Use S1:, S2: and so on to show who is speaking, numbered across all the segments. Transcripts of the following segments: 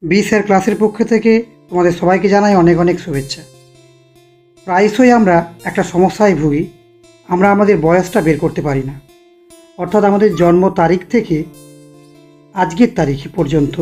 S1: BSR ক্লাসের পক্ষ থেকে তোমাদের সবাইকে জানাই অনেক অনেক শুভেচ্ছা। প্রায়শই আমরা একটা সমস্যায় ভুগি, আমরা আমাদের বয়সটা বের করতে পারি না। অর্থাৎ আমাদের জন্ম তারিখ থেকে আজকের তারিখ পর্যন্ত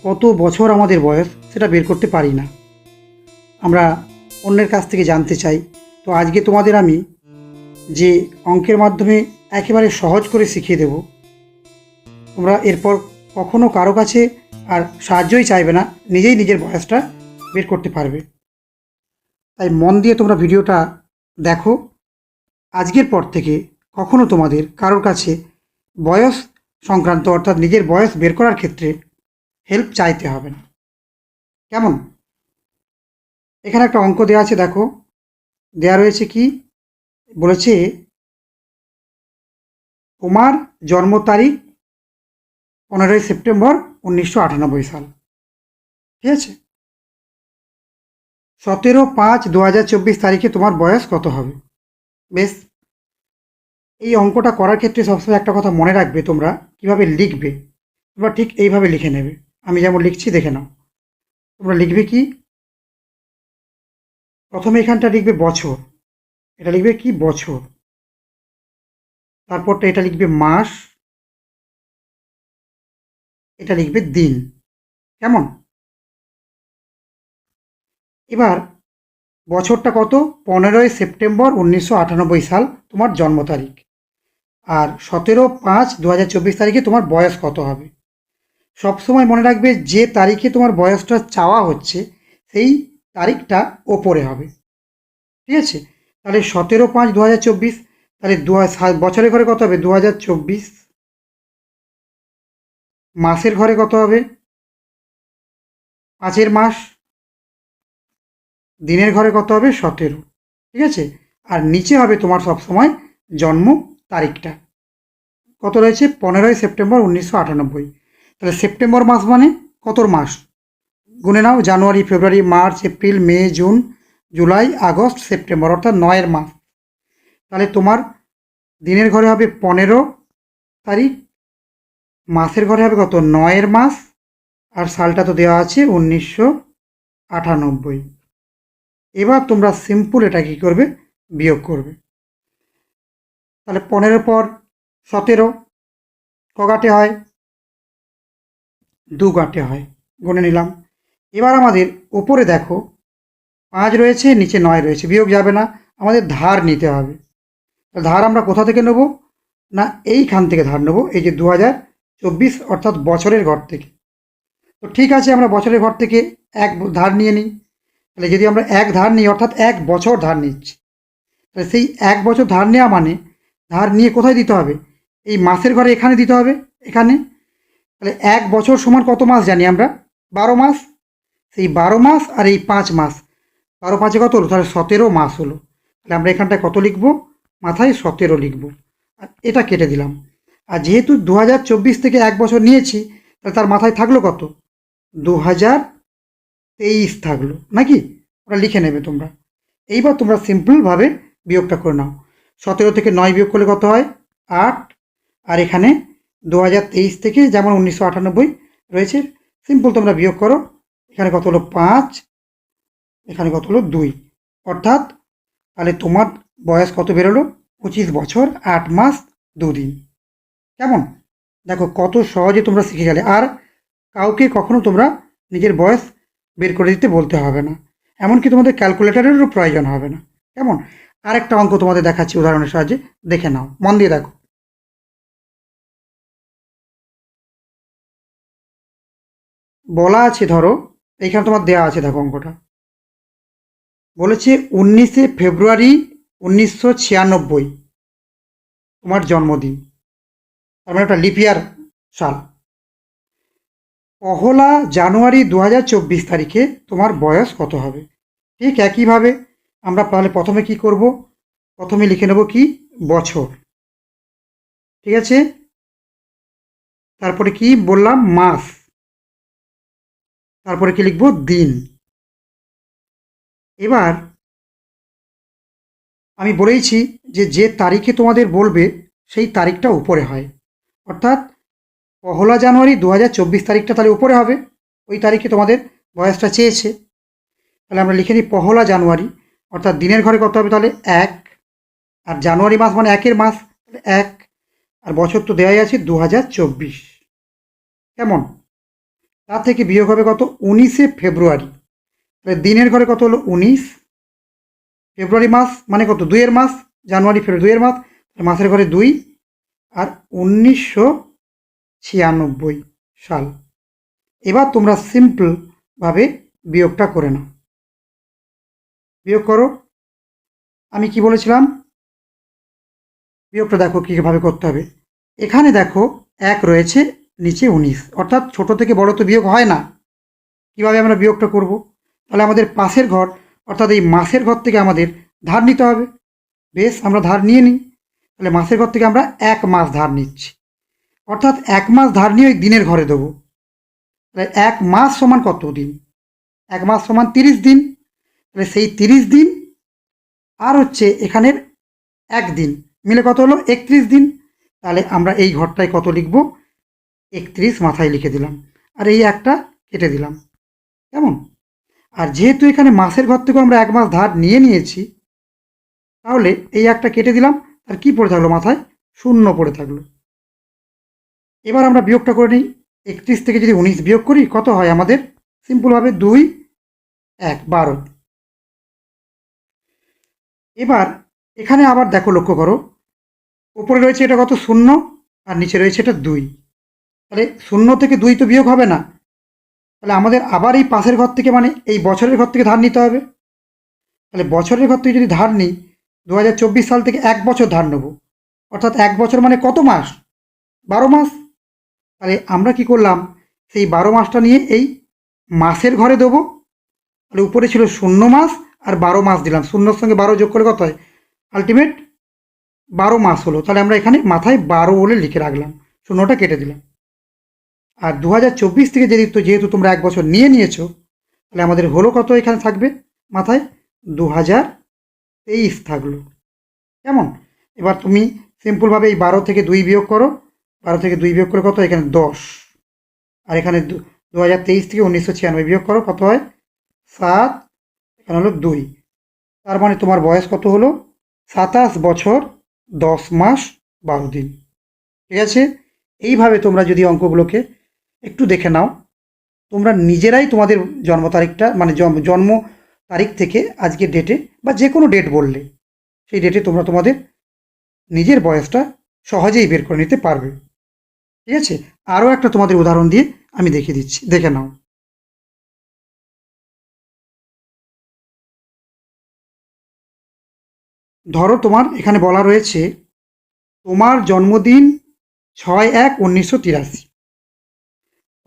S1: কত বছর আমাদের বয়স সেটা বের করতে পারি না। আমরা অন্যের কাছ থেকে জানতে চাই। তো আজকে তোমাদের আমি যে অঙ্কের মাধ্যমে একেবারে সহজ করে শিখিয়ে দেব, তোমরা এরপর কখনো কারো কাছে আর সাহায্যই চাইবে না, নিজেই নিজের বয়সটা বের করতে পারবে। তাই মন দিয়ে তোমরা ভিডিওটা দেখো। আজকের পর থেকে কখনো তোমাদের কারোর কাছে বয়স সংক্রান্ত অর্থাৎ নিজের বয়স বের করার ক্ষেত্রে হেল্প চাইতে হবে না। কেমন? এখানে একটা অঙ্ক দেওয়া আছে, দেখো দেওয়া রয়েছে কি বলেছে, তোমার জন্ম তারিখ 15ই সেপ্টেম্বর 1998 সাল। ঠিক আছে, 17/5/2024 তারিখে তোমার বয়স কত হবে? বেশ, এই অঙ্কটা করার ক্ষেত্রে সবসময় একটা কথা মনে রাখবে, তোমরা কিভাবে লিখবে, তোমরা ঠিক এইভাবে লিখে নেবে। আমি যেমন লিখছি দেখে নাও। তোমরা লিখবে কি, প্রথমে এখানটা লিখবে বছর, এটা লিখবে কি বছর, তারপরটা এটা লিখবে মাস, এটা লিখবে দিন। কেমন? এবার বছরটা কত? 15ই সেপ্টেম্বর 1998 সাল তোমার জন্ম তারিখ। আর 17/5/2024 তারিখে তোমার বয়স কত হবে? সবসময় মনে রাখবে, যে তারিখে তোমার বয়সটা চাওয়া হচ্ছে সেই তারিখটা ওপরে হবে। ঠিক আছে, তাহলে 17/5/2024, তাহলে বছরের ঘরে কত হবে? 2024। মাসের ঘরে কত হবে? 5 মাস। দিনের ঘরে কত হবে? 17। ঠিক আছে, আর নিচে হবে তোমার সবসময় জন্ম তারিখটা কত রয়েছে? 15ই সেপ্টেম্বর 1998। তাহলে সেপ্টেম্বর মাস মানে কত মাস? গুনে নাও, January, February, March, April, May, June, July, August, September, অর্থাৎ 9 মাস। তাহলে তোমার দিনের ঘরে হবে 15 তারিখ, মাসের ঘরে হবে কত? 9 মাস, আর সালটা তো দেওয়া আছে 1998। এবার তোমরা সিম্পল এটা কী করবে? বিয়োগ করবে। তাহলে 15 পর 17 ক গাঁটে হয়? 2 গাঁটে হয়, গুনে নিলাম। এবার আমাদের ওপরে দেখো 5 রয়েছে, নিচে 9 রয়েছে, বিয়োগ যাবে না, আমাদের ধার নিতে হবে। ধার আমরা কোথা থেকে নেব? না এইখান থেকে ধার নেব, এই যে 2024 অর্থাৎ বছরের ঘর থেকে। তো ঠিক আছে, আমরা বছরের ঘর থেকে এক ধার নিয়ে নিই। তাহলে যদি আমরা এক ধার নিই অর্থাৎ 1 বছর ধার নিচ্ছি, তাহলে সেই 1 বছর ধার নেওয়া মানে ধার নিয়ে কোথায় দিতে হবে? এই মাসের ঘরে এখানে দিতে হবে, এখানে। তাহলে 1 বছর সমান কত মাস জানি আমরা? 12 মাস। সেই 12 মাস আর এই 5 মাস, 12 5 কত হলো? তাহলে 17 মাস হলো। তাহলে আমরা এখানটায় কত লিখবো? মাথায় 17 লিখবো, আর এটা কেটে দিলাম। আর যেহেতু 2024 থেকে 1 বছর নিয়েছি, তাহলে তার মাথায় থাকলো কত? 2023 থাকলো, নাকি? ওটা লিখে নেবে তোমরা। এইবার তোমরা সিম্পলভাবে বিয়োগটা করে নাও। 17 থেকে 9 বিয়োগ করলে কত হয়? 8। আর এখানে 2023 থেকে যেমন 1998 রয়েছে, সিম্পল তোমরা বিয়োগ করো। এখানে কত হলো? 5, এখানে কত হলো? 2। অর্থাৎ তাহলে তোমার বয়স কত বেরোলো? 25 বছর 8 মাস 2 দিন। কেমন? দেখো কত সহজে তোমরা শিখে গেলে। আর কাউকে কখনো তোমরা নিজের বয়স বের করে দিতে বলতে হবে না, এমনকি তোমাদের ক্যালকুলেটরেরও প্রয়োজন হবে না। কেমন? আরেকটা অঙ্ক তোমাদের দেখাচ্ছি উদাহরণের সাহায্যে, দেখে নাও, মন দিয়ে দেখো। বলা আছে, ধরো এইখানে তোমার দেওয়া আছে, দেখো অঙ্কটা বলেছে 19শে ফেব্রুয়ারি 1996 তোমার জন্মদিন, তার মানে একটা লিপিয়ার সাল। 1 জানুয়ারি 2024 তারিখে তোমার বয়স কত হবে? ঠিক একইভাবে আমরা তাহলে প্রথমে কি করব? প্রথমে লিখে নেব কি? বছর। ঠিক আছে, তারপরে কি বললাম? মাস। তারপরে কি লিখব? দিন। এবার আমি বলেইছি যে যে তারিখে তোমাদের বলবে সেই তারিখটা উপরে হয়, অর্থাৎ 1 জানুয়ারি 2024 তারিখটা তাহলে উপরে হবে। ওই তারিখে তোমাদের বয়সটা চেয়েছে। তাহলে আমরা লিখে নিই 1 জানুয়ারি, অর্থাৎ দিনের ঘরে কত হবে তাহলে 1, আর জানুয়ারি মাস মানে 1-এর মাস, তাহলে 1, আর বছর তো দেওয়াই আছে 2024। কেমন? তার থেকে বিয়োগ হবে কত? 19 ফেব্রুয়ারি। তাহলে দিনের ঘরে কত হলো? 19, ফেব্রুয়ারি মাস মানে কত? 2-এর মাস, জানুয়ারি ফেব্রুয়ারি 2-এর মাস, মাসের ঘরে 2, আর 1996 সাল। এবার তোমরা সিম্পলভাবে বিয়োগটা করে নাও। বিয়োগ করো। আমি কি বলেছিলাম? বিয়োগটা দেখো কীভাবে করতে হবে। এখানে দেখো 1 রয়েছে, নিচে 19, অর্থাৎ ছোট থেকে বড় তো বিয়োগ হয় না। কিভাবে আমরা বিয়োগটা করব? তাহলে আমাদের পাশের ঘর অর্থাৎ এই মাসের ঘর থেকে আমাদের ধার নিতে হবে। বেশ, আমরা ধার নিয়ে নিই। তাহলে মাসের ঘর থেকে আমরা 1 মাস ধার নিচ্ছি, অর্থাৎ 1 মাস ধার নিয়ে ওই দিনের ঘরে দেবো। তাহলে 1 মাস সমান কত দিন? 1 মাস সমান 30 দিন। তাহলে সেই 30 দিন আর হচ্ছে এখানের 1 দিন মিলে কত হলো? 31 দিন। তাহলে আমরা এই ঘরটায় কত লিখব? 31 মাথায় লিখে দিলাম, আর এই একটা কেটে দিলাম। কেমন? আর যেহেতু এখানে মাসের ঘর থেকে আমরা 1 মাস ধার নিয়ে নিয়েছি, তাহলে এই একটা কেটে দিলাম, আর কি পড়ে থাকলো মাথায়? 0 পড়ে থাকলো। এবার আমরা বিয়োগটা করে নিই। 31 থেকে যদি 19 বিয়োগ করি কত হয় আমাদের? সিম্পলভাবে 2, 1, 12। এবার এখানে আবার দেখো, লক্ষ্য করো, উপরে রয়েছে এটা কত? 0, আর নিচে রয়েছে এটা 2। তাহলে 0 থেকে 2 তো বিয়োগ হবে না। তাহলে আমাদের আবার এই পাশের ঘর থেকে মানে এই বছরের ঘর থেকে ধার নিতে হবে। তাহলে বছরের ঘর থেকে যদি ধার নিই, 2024 সাল থেকে 1 বছর ধার নেব, অর্থাৎ 1 বছর মানে কত মাস? 12 মাস। তাহলে আমরা কি করলাম? সেই 12 মাসটা নিয়ে এই মাসের ঘরে দেবো। তাহলে উপরে ছিল 0 মাস আর 12 মাস দিলাম, 0-র সঙ্গে 12 যোগ করে কত হয়? আলটিমেট 12 মাস হলো। তাহলে আমরা এখানে মাথায় 12 বলে লিখে রাখলাম, 0টা কেটে দিলাম। আর 2024 থেকে যেহেতু তোমরা 1 বছর নিয়ে নিয়েছো, তাহলে আমাদের হলো কত? এখানে থাকবে মাথায় 2023 থাকলো। কেমন? এবার তুমি সিম্পলভাবে এই 12 থেকে 2 বিয়োগ করো। 12 থেকে 2 বিয়োগ করে কত? এখানে 10, আর এখানে 2023 থেকে 1996 বিয়োগ করো, কত হয়? 7, এখানে হলো 2। তার মানে তোমার বয়স কত হলো? 27 বছর 10 মাস 12 দিন। ঠিক আছে? এইভাবে তোমরা যদি অঙ্কগুলোকে একটু দেখে নাও, তোমরা নিজেরাই তোমাদের জন্ম তারিখটা মানে জন্ম তারিখ থেকে আজকের ডেটে বা যে কোনো ডেট বললে, সেই ডেটে তোমরা তোমাদের নিজের বয়সটা সহজেই বের করে নিতে পারবে। ঠিক আছে? আরও একটা তোমাদের উদাহরণ দিয়ে আমি দেখিয়ে দিচ্ছি, দেখে নাও। ধরো তোমার এখানে বলা রয়েছে তোমার জন্মদিন 6/1/1983,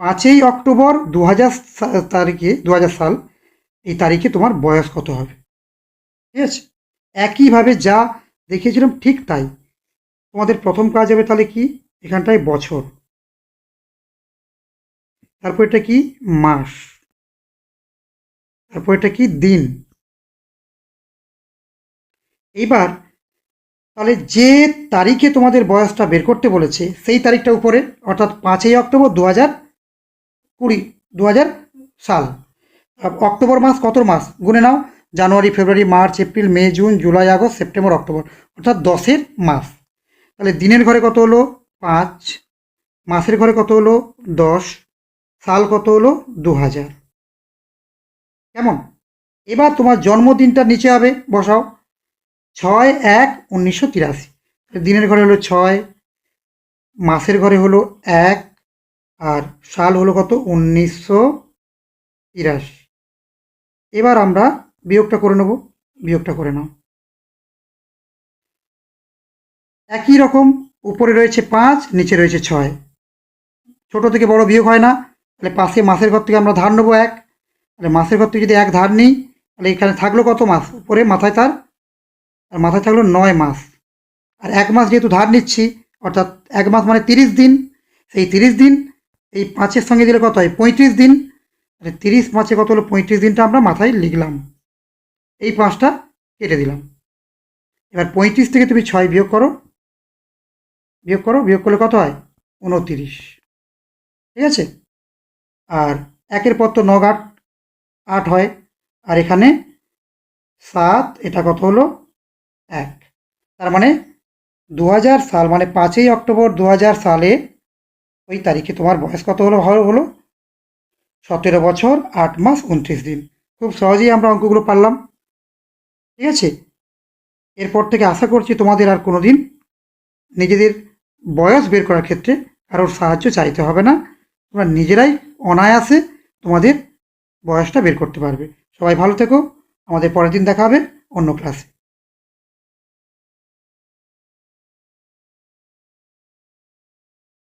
S1: 5 অক্টোবর 2000 তারিখে 2000 সাল, এই তারিখে তোমার বয়স কত হবে? ঠিক আছে? একইভাবে যা দেখিয়েছিলাম ঠিক তাই। তোমাদের প্রথম কাজ হবে তাহলে কি? এখানটায় বছর, তারপর এটা কি? মাস, তারপর এটা কি? দিন। এইবার তাহলে যে তারিখে তোমাদের বয়সটা বের করতে বলেছে সেই তারিখটা উপরে, অর্থাৎ 5 অক্টোবর 2020 সাল। অক্টোবর মাস কত মাস? গুনে নাও। January, February, March, April, May, June, July, August, September, October, অর্থাৎ 10-এর মাস। তাহলে দিনের ঘরে কত হলো? 5, মাসের ঘরে কত হলো? 10, সাল কত হলো? 2000। কেমন? এবার তোমার জন্মদিনটা নিচে হবে, বসাও। 6/1/1983। দিনের ঘরে হলো 6, মাসের ঘরে হলো 1, আর সাল হলো কত? 1983। এবার আমরা বিয়োগটা করে নেব। বিয়োগটা করে নাও। একই রকম, উপরে রয়েছে 5, নিচে রয়েছে 6। ছোট থেকে বড় বিয়োগ হয় না। তাহলে পাশে মাসের ঘর থেকে আমরা ধার নেবো 1। তাহলে মাসের ঘর থেকে যদি 1 ধার নিই, তাহলে এখানে থাকলো কত মাস? উপরে মাথায় তার, আর মাথায় থাকলো 9 মাস। আর 1 মাস যেহেতু ধার নিচ্ছি, অর্থাৎ 1 মাস মানে 30 দিন। সেই 30 দিন এই 5-এর সঙ্গে দিলে কত হয়? 35 দিন। তাহলে 30 5-এ কত হলো? 35 দিনটা আমরা মাথায় লিখলাম, এই 5টা কেটে দিলাম। এবার 35 থেকে তুমি 6 বিয়োগ করো। বিয়োগ করো, বিয়োগ করলে কত হয়? 29। ঠিক আছে? আর একের পর তো 9 8 8 হয়, আর এখানে 7, এটা কত হলো 1। তার মানে 2000 সাল, মানে 5ই অক্টোবর 2000 সালে ওই তারিখে তোমার বয়স কত হলো 17 বছর 8 মাস 29 দিন। খুব সহজেই আমরা অঙ্কগুলো পারলাম। ঠিক আছে, এরপর থেকে আশা করছি তোমাদের আর কোনো দিন নিজেদের বয়স বের করার ক্ষেত্রে কারোর সাহায্য চাইতে হবে না। তোমরা নিজেরাই অনায়াসে তোমাদের বয়সটা বের করতে পারবে। সবাই ভালো থেকো। আমাদের পরের দিন দেখা হবে অন্য ক্লাসে।